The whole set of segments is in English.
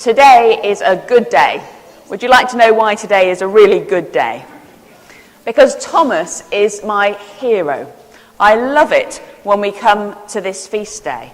Today is a good day. Would you like to know why today is a really good day? Because Thomas is my hero. I love it when we come to this feast day.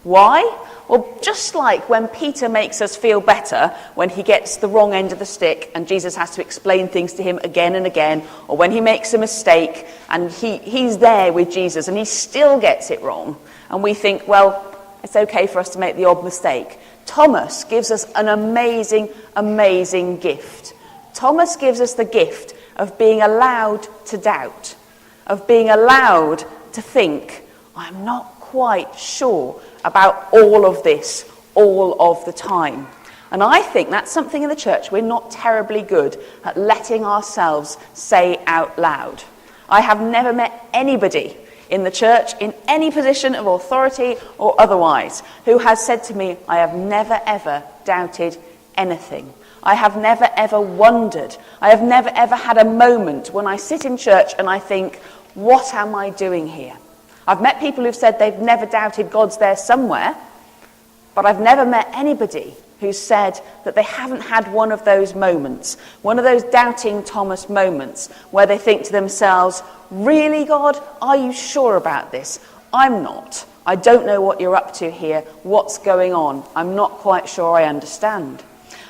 Why? Well, just like when Peter makes us feel better when he gets the wrong end of the stick and Jesus has to explain things to him again and again, or when he makes a mistake and he's there with Jesus and he still gets it wrong, and we think, well, it's okay for us to make the odd mistake. Thomas gives us an amazing, amazing gift. Thomas gives us the gift of being allowed to doubt, of being allowed to think, I'm not quite sure about all of this, all of the time. And I think that's something in the church we're not terribly good at letting ourselves say out loud. I have never met anybody in the church, in any position of authority or otherwise, who has said to me, I have never ever doubted anything. I have never ever wondered. I have never ever had a moment when I sit in church and I think, what am I doing here? I've met people who've said they've never doubted God's there somewhere, but I've never met anybody who's said that they haven't had one of those moments, one of those doubting Thomas moments, where they think to themselves, really, God, are you sure about this? I'm not. I don't know what you're up to here. What's going on? I'm not quite sure I understand.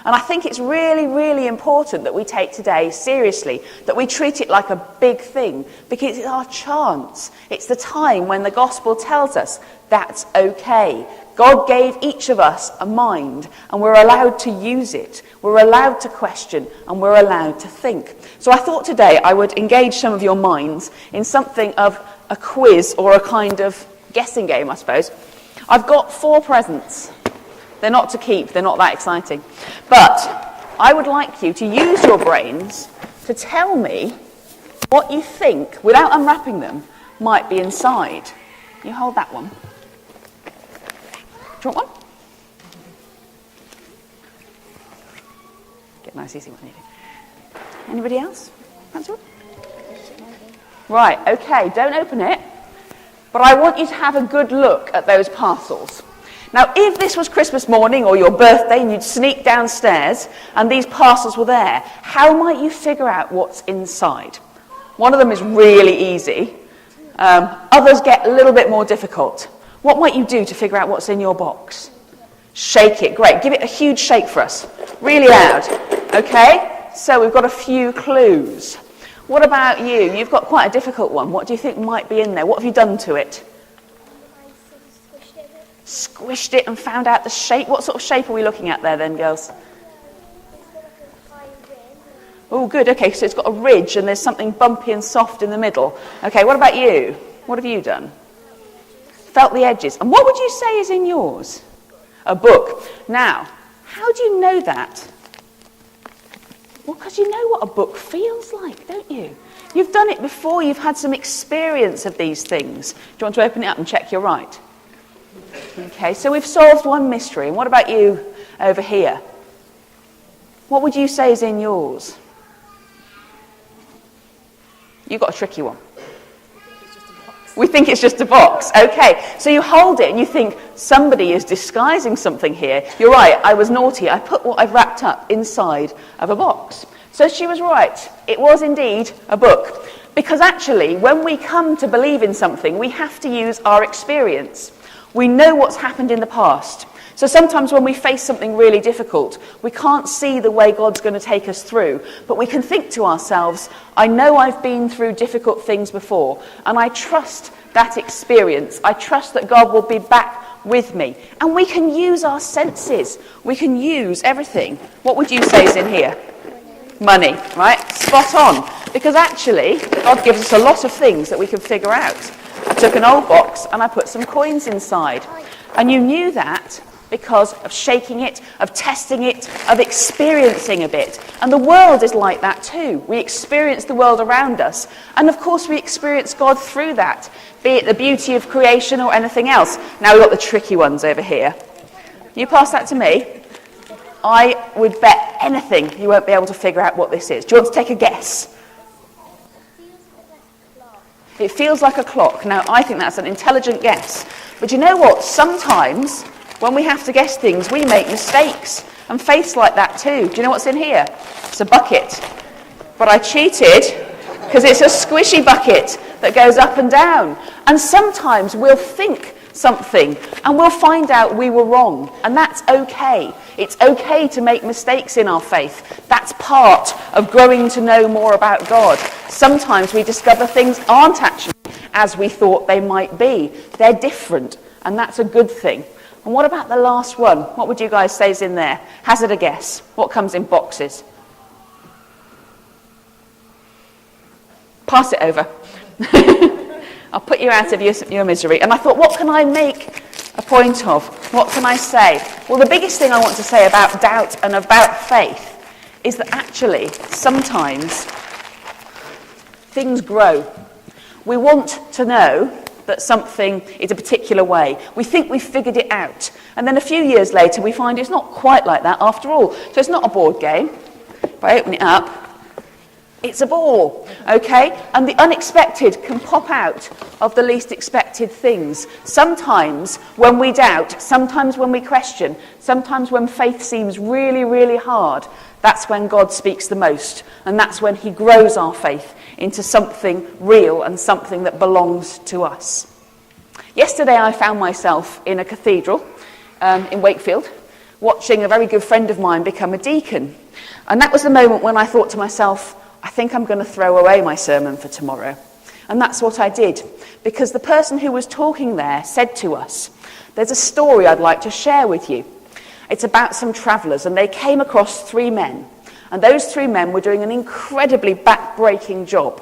And I think it's really, really important that we take today seriously, that we treat it like a big thing, because it's our chance. It's the time when the gospel tells us that's okay. God gave each of us a mind, and we're allowed to use it. We're allowed to question, and we're allowed to think. So I thought today I would engage some of your minds in something of a quiz or a kind of guessing game, I suppose. I've got 4 presents. They're not to keep, they're not that exciting. But I would like you to use your brains to tell me what you think, without unwrapping them, might be inside. You hold that one. Do you want one? Get a nice easy one. Anybody else? Fancy one? Right, okay, don't open it. But I want you to have a good look at those parcels. Now, if this was Christmas morning or your birthday and you'd sneak downstairs and these parcels were there, how might you figure out what's inside? One of them is really easy. Others get a little bit more difficult. What might you do to figure out what's in your box? Shake it. Great. Give it a huge shake for us. Really loud. Okay? So we've got a few clues. What about you? You've got quite a difficult one. What do you think might be in there? What have you done to it? Squished it and found out the shape. What sort of shape are we looking at there then, girls? Oh, good. Okay, so it's got a ridge and there's something bumpy and soft in the middle. Okay, what about you? What have you done? Felt the edges. And what would you say is in yours? A book. Now, how do you know that? Well, because you know what a book feels like, don't you? You've done it before. You've had some experience of these things. Do you want to open it up and check you're right? Okay, so we've solved one mystery. And what about you over here? What would you say is in yours? You've got a tricky one. We think it's just a box. Okay, so you hold it and you think somebody is disguising something here. You're right, I was naughty. I put what I've wrapped up inside of a box. So she was right. It was indeed a book. Because actually, when we come to believe in something, we have to use our experience. We know what's happened in the past. So sometimes when we face something really difficult, we can't see the way God's going to take us through, but we can think to ourselves, I know I've been through difficult things before, and I trust that experience. I trust that God will be back with me. And we can use our senses. We can use everything. What would you say is in here? Money, right? Spot on. Because actually, God gives us a lot of things that we can figure out. I took an old box and I put some coins inside. And you knew that because of shaking it, of testing it, of experiencing a bit. And the world is like that too. We experience the world around us. And of course we experience God through that, be it the beauty of creation or anything else. Now we've got the tricky ones over here. You pass that to me. I would bet anything you won't be able to figure out what this is. Do you want to take a guess? It feels like a clock. Now, I think that's an intelligent guess. But you know what? Sometimes, when we have to guess things, we make mistakes. And faith's like that too. Do you know what's in here? It's a bucket. But I cheated because it's a squishy bucket that goes up and down. And sometimes we'll think something and we'll find out we were wrong. And that's okay. It's okay to make mistakes in our faith. That's part of growing to know more about God. Sometimes we discover things aren't actually as we thought they might be. They're different, and that's a good thing. And what about the last one? What would you guys say is in there? Hazard a guess. What comes in boxes? Pass it over. I'll put you out of your misery. And I thought, what can I make a point of? What can I say? Well, the biggest thing I want to say about doubt and about faith is that actually, sometimes, things grow. We want to know that something is a particular way. We think we've figured it out. And then a few years later, we find it's not quite like that after all. So it's not a board game. If I open it up, it's a ball, okay? And the unexpected can pop out of the least expected things. Sometimes when we doubt, sometimes when we question, sometimes when faith seems really, really hard, that's when God speaks the most. And that's when he grows our faith into something real and something that belongs to us. Yesterday I found myself in a cathedral in Wakefield, watching a very good friend of mine become a deacon. And that was the moment when I thought to myself, I think I'm going to throw away my sermon for tomorrow. And that's what I did, because the person who was talking there said to us, there's a story I'd like to share with you. It's about some travellers, and they came across 3 men. And those 3 men were doing an incredibly back-breaking job.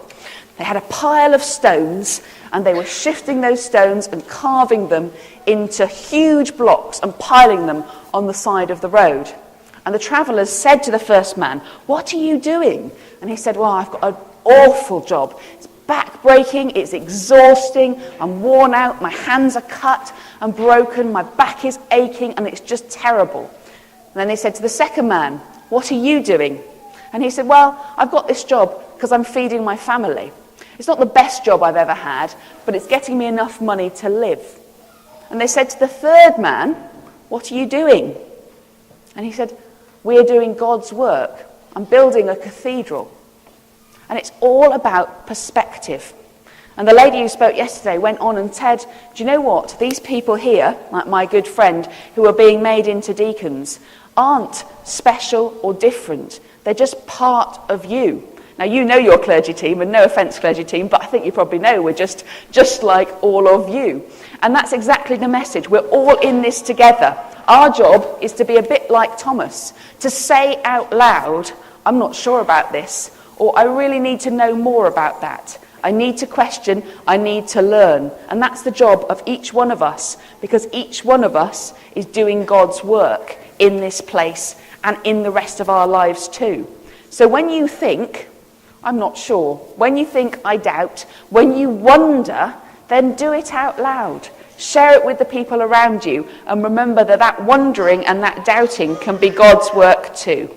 They had a pile of stones, and they were shifting those stones and carving them into huge blocks and piling them on the side of the road. And the travellers said to the first man, "What are you doing?" And he said, "Well, I've got an awful job. It's back-breaking, it's exhausting, I'm worn out, my hands are cut and broken, my back is aching, and it's just terrible." And then he said to the second man, "What are you doing?" And he said, "Well, I've got this job because I'm feeding my family. It's not the best job I've ever had, but it's getting me enough money to live." And they said to the third man, "What are you doing?" And he said, "We're doing God's work. I'm building a cathedral." And it's all about perspective. And the lady who spoke yesterday went on and said, do you know what? These people here, like my good friend, who are being made into deacons, aren't special or different. They're just part of you. Now, you know your clergy team, and no offence, clergy team, but I think you probably know we're just like all of you. And that's exactly the message. We're all in this together. Our job is to be a bit like Thomas, to say out loud, I'm not sure about this, or I really need to know more about that. I need to question, I need to learn. And that's the job of each one of us, because each one of us is doing God's work in this place and in the rest of our lives too. So when you think, I'm not sure, when you think I doubt, when you wonder, then do it out loud. Share it with the people around you, and remember that wondering and that doubting can be God's work too.